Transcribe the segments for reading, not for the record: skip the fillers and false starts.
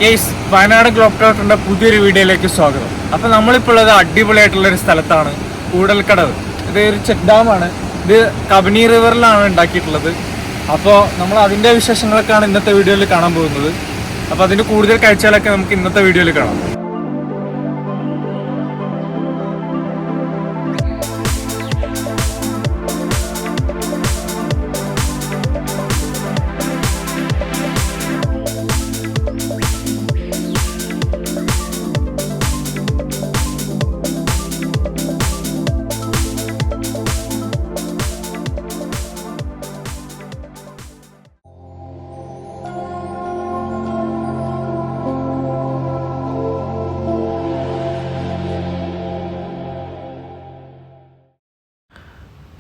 Yes, Wayanad globe ട്രോട്ടറിന്റെ പുതിയൊരു വീഡിയോയിലേക്ക് സ്വാഗതം. അപ്പോൾ നമ്മളിപ്പോൾ ഉള്ളത് അടിപൊളിയായിട്ടുള്ളൊരു സ്ഥലത്താണ്, കൂടൽക്കടവ്. ഇത് ഒരു ചെക്ക് ഡാമാണ്. ഇത് കബനി റിവറിലാണ് ഉണ്ടാക്കിയിട്ടുള്ളത്. അപ്പോൾ നമ്മൾ അതിൻ്റെ വിശേഷങ്ങളൊക്കെയാണ് ഇന്നത്തെ വീഡിയോയിൽ കാണാൻ പോകുന്നത്. അപ്പോൾ അതിൻ്റെ കൂടുതൽ കാഴ്ചകളൊക്കെ നമുക്ക് ഇന്നത്തെ വീഡിയോയിൽ കാണാം.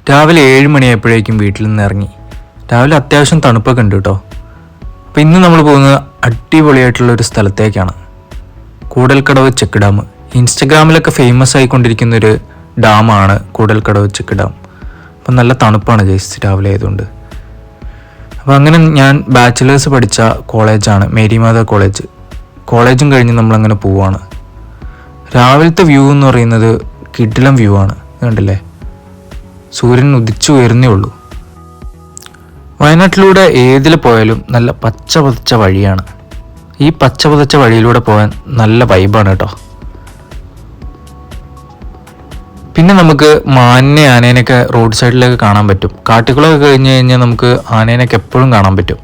രാവിലെ 7 മണിയായപ്പോഴേക്കും വീട്ടിൽ നിന്ന് ഇറങ്ങി. രാവിലെ അത്യാവശ്യം തണുപ്പൊക്കെ ഉണ്ട് കേട്ടോ. അപ്പോൾ ഇന്ന് നമ്മൾ പോകുന്നത് അടിപൊളിയായിട്ടുള്ളൊരു സ്ഥലത്തേക്കാണ്, കൂടൽക്കടവ് ചെക്ക് ഡാം. ഇൻസ്റ്റഗ്രാമിലൊക്കെ ഫേമസ് ആയിക്കൊണ്ടിരിക്കുന്നൊരു ഡാമാണ് കൂടൽക്കടവ് ചെക്ക് ഡാം. അപ്പം നല്ല തണുപ്പാണ് ജസ്റ്റ് രാവിലെ ആയതുകൊണ്ട്. അപ്പോൾ അങ്ങനെ ഞാൻ ബാച്ചിലേഴ്സ് പഠിച്ച കോളേജാണ് മേരിമാത കോളേജ്. കോളേജും കഴിഞ്ഞ് നമ്മളങ്ങനെ പോവാണ്. രാവിലത്തെ വ്യൂ എന്ന് പറയുന്നത് കിടിലം വ്യൂ ആണ്. കണ്ടില്ലേ, സൂര്യൻ ഉദിച്ചു ഉയർന്നേ ഉള്ളൂ. വയനാട്ടിലൂടെ ഏതിൽ പോയാലും നല്ല പച്ച പതച്ച വഴിയാണ്. ഈ പച്ച പതച്ച വഴിയിലൂടെ പോകാൻ നല്ല വൈബാണ് കേട്ടോ. പിന്നെ നമുക്ക് മാനിനെ ആനേനൊക്കെ റോഡ് സൈഡിലൊക്കെ കാണാൻ പറ്റും. കാട്ടുകളൊക്കെ കഴിഞ്ഞ് കഴിഞ്ഞാൽ നമുക്ക് ആനേനൊക്കെ എപ്പോഴും കാണാൻ പറ്റും.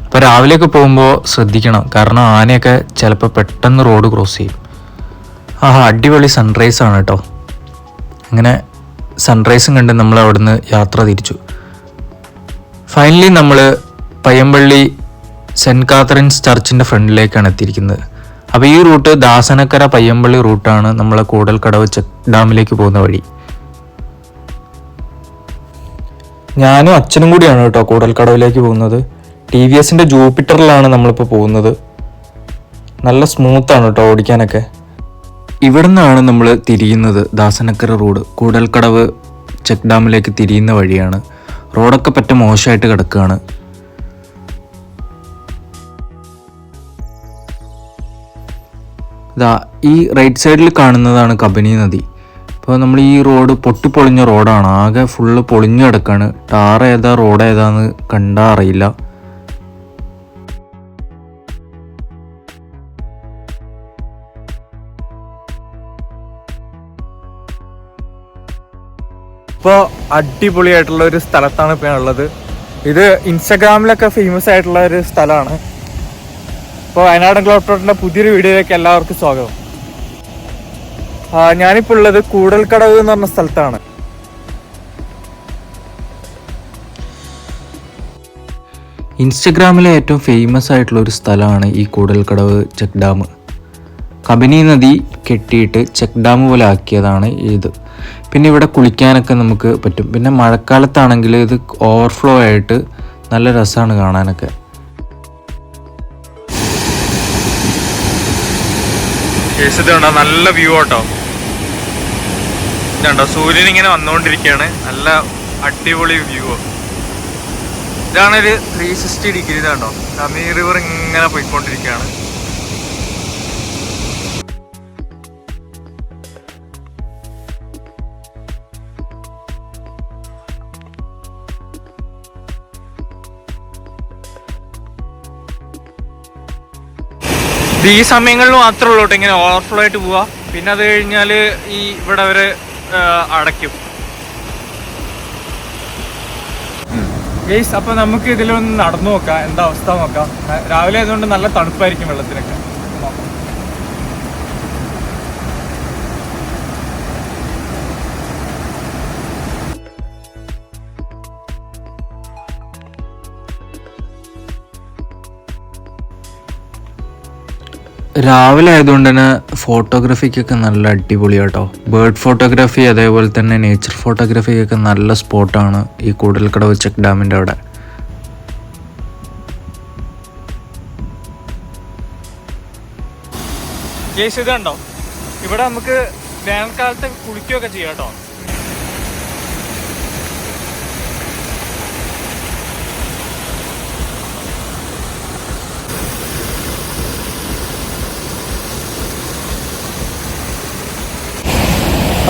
അപ്പോൾ രാവിലെയൊക്കെ പോകുമ്പോൾ ശ്രദ്ധിക്കണം, കാരണം ആനയൊക്കെ ചിലപ്പോൾ പെട്ടെന്ന് റോഡ് ക്രോസ് ചെയ്യും. അടിപൊളി സൺറൈസാണ് കേട്ടോ. അങ്ങനെ സൺറൈസും കണ്ട് നമ്മൾ അവിടുന്ന് യാത്ര തിരിച്ചു. ഫൈനലി നമ്മൾ പയ്യമ്പള്ളി സെൻറ്റ് കാത്തറിൻസ് ചർച്ചിൻ്റെ ഫ്രണ്ടിലേക്കാണ് എത്തിയിരിക്കുന്നത്. അപ്പോൾ ഈ റൂട്ട് ദാസനക്കര പയ്യമ്പള്ളി റൂട്ടാണ് നമ്മളെ കൂടൽക്കടവ് ചെക്ക് ഡാമിലേക്ക് പോകുന്ന വഴി. ഞാനും അച്ഛനും കൂടിയാണ് കേട്ടോ കൂടൽക്കടവിലേക്ക് പോകുന്നത്. TVSൻ്റെ ജൂപ്പിറ്ററിലാണ് നമ്മളിപ്പോൾ പോകുന്നത്. നല്ല സ്മൂത്താണ് കേട്ടോ ഓടിക്കാനൊക്കെ. ഇവിടെ നിന്നാണ് നമ്മൾ തിരിയുന്നത്. ദാസനക്കര റോഡ് കൂടൽക്കടവ് ചെക്ക് ഡാമിലേക്ക് തിരിയുന്ന വഴിയാണ്. റോഡൊക്കെ പറ്റ മോശമായിട്ട് കിടക്കുകയാണ്. ഈ റൈറ്റ് സൈഡിൽ കാണുന്നതാണ് കബനി നദി. അപ്പോൾ നമ്മൾ ഈ റോഡ് പൊട്ടിപ്പൊളിഞ്ഞ റോഡാണ്, ആകെ ഫുള്ള് പൊളിഞ്ഞു കിടക്കുകയാണ്. ടാർ ഏതാ റോഡ് ഏതാന്ന് കണ്ടാൽ അറിയില്ല. ഇപ്പോൾ അടിപൊളിയായിട്ടുള്ള ഒരു സ്ഥലത്താണ് ഇപ്പോൾ ഉള്ളത്. ഇത് ഇൻസ്റ്റഗ്രാമിലൊക്കെ ഫേമസ് ആയിട്ടുള്ള ഒരു സ്ഥലമാണ്. ഇപ്പോൾ വയനാട് ഗ്ലോബ് ട്രോട്ടറിൻ്റെ പുതിയൊരു വീഡിയോയിലേക്ക് എല്ലാവർക്കും സ്വാഗതം. ഞാനിപ്പോൾ ഉള്ളത് കൂടൽക്കടവ് എന്ന് പറഞ്ഞ സ്ഥലത്താണ്. ഇൻസ്റ്റഗ്രാമിലെ ഏറ്റവും ഫേമസ് ആയിട്ടുള്ള ഒരു സ്ഥലമാണ് ഈ കൂടൽക്കടവ് ചെക്ക് ഡാം. കബനി നദി കെട്ടിയിട്ട് ചെക്ക് ഡാം പോലെ ആക്കിയതാണ് ഇത്. പിന്നെ ഇവിടെ കുളിക്കാനൊക്കെ നമുക്ക് പറ്റും. പിന്നെ മഴക്കാലത്താണെങ്കിൽ ഇത് ഓവർഫ്ലോ ആയിട്ട് നല്ല രസമാണ് കാണാനൊക്കെ. നല്ല വ്യൂ കേട്ടോ. ഇതുണ്ടോ, സൂര്യൻ ഇങ്ങനെ വന്നുകൊണ്ടിരിക്കുകയാണ്. നല്ല അടിപൊളി വ്യൂ. ഇതാണൊരു 360 ഡിഗ്രി. ഇതാണ്ടോ, കബനി റിവർ ഇങ്ങനെ പോയിക്കൊണ്ടിരിക്കുകയാണ്. ഈ സമയങ്ങളിൽ മാത്രമേ ഉള്ളൂ കേട്ടോ ഇങ്ങനെ ഓവർഫ്ലോ ആയിട്ട് പോവാ. പിന്നെ അത് കഴിഞ്ഞാൽ ഈ ഇവിടെ അവര് അടയ്ക്കും. ഗെയ്സ്, അപ്പോൾ നമുക്ക് ഇതിലൊന്ന് നടന്നു നോക്കാം, എന്താ അവസ്ഥ നോക്കാം. രാവിലെ ആയതുകൊണ്ട് നല്ല തണുപ്പായിരിക്കും വെള്ളത്തിനൊക്കെ. രാവിലെ ആയതുകൊണ്ട് തന്നെ ഫോട്ടോഗ്രാഫിക്കൊക്കെ നല്ല അടിപൊളിയാട്ടോ. ബേർഡ് ഫോട്ടോഗ്രാഫി അതേപോലെ തന്നെ നേച്ചർ ഫോട്ടോഗ്രാഫിക്കൊക്കെ നല്ല സ്പോട്ടാണ് ഈ കൂടൽക്കടവ് ചെക്ക് ഡാമിൻ്റെ അവിടെ. ഇതുണ്ടോ, ഇവിടെ നമുക്ക് വേനൽക്കാലത്ത് കുളിക്കുകയൊക്കെ ചെയ്യാം കേട്ടോ.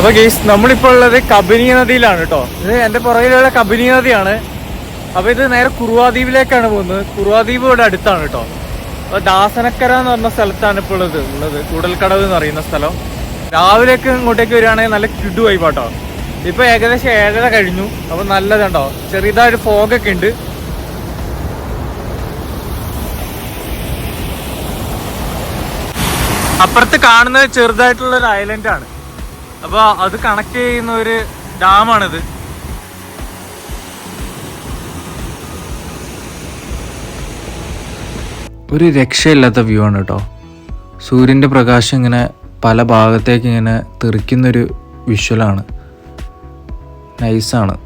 അപ്പൊ ഗെയ്സ് നമ്മളിപ്പോൾ ഉള്ളത് കബനി നദിയിലാണ് കേട്ടോ. ഇത് എന്റെ പുറകിലുള്ള കബനി നദിയാണ്. അപ്പൊ ഇത് നേരെ കുറുവാദ്വീപിലേക്കാണ് പോകുന്നത്. കുറുവാദ്വീപ് ഇവിടെ അടുത്താണ് കേട്ടോ. അപ്പൊ ദാസനക്കര എന്ന് പറഞ്ഞ സ്ഥലത്താണ് ഇപ്പോൾ ഉള്ളത്. കൂടൽക്കടവ് എന്ന് പറയുന്ന സ്ഥലം. രാവിലേക്ക് ഇങ്ങോട്ടേക്ക് വരികയാണെങ്കിൽ നല്ല കിടു വൈബാട്ടോ. ഇപ്പൊ ഏകദേശം 7:30 കഴിഞ്ഞു. അപ്പൊ നല്ലതുണ്ടോ, ചെറിയതായിട്ട് ഫോഗൊക്കെ ഉണ്ട്. അപ്പുറത്ത് കാണുന്നത് ചെറുതായിട്ടുള്ള ഒരു ഐലൻഡ് ആണ്. അപ്പൊ അത് കണക്ട് ചെയ്യുന്ന ഒരു ഡാമാണിത്. ഒരു രക്ഷയില്ലാത്ത വ്യൂ ആണ് കേട്ടോ. സൂര്യൻ്റെ പ്രകാശം ഇങ്ങനെ പല ഭാഗത്തേക്ക് ഇങ്ങനെ തെറിക്കുന്നൊരു വിഷ്വലാണ്. നൈസാണ്,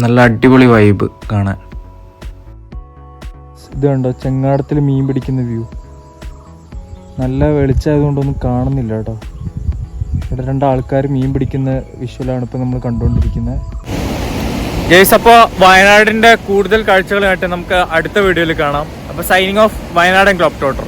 നല്ല അടിപൊളി വൈബ് കാണാൻ. ഇത് കണ്ടോ, ചെങ്ങാടത്തിൽ മീൻ പിടിക്കുന്ന വ്യൂ. നല്ല വെളിച്ചമായതുകൊണ്ടൊന്നും കാണുന്നില്ല കേട്ടോ. ഇവിടെ 2 ആൾക്കാർ മീൻ പിടിക്കുന്ന വിഷ്വലാണ് ഇപ്പം നമ്മൾ കണ്ടുകൊണ്ടിരിക്കുന്നത്. ഗൈസ്, അപ്പോൾ വയനാടിൻ്റെ കൂടുതൽ കാഴ്ചകളായിട്ട് നമുക്ക് അടുത്ത വീഡിയോയിൽ കാണാം. അപ്പോൾ സൈനിങ് ഓഫ്, വയനാടൻ ഗ്ലോബ് ട്രോട്ടർ.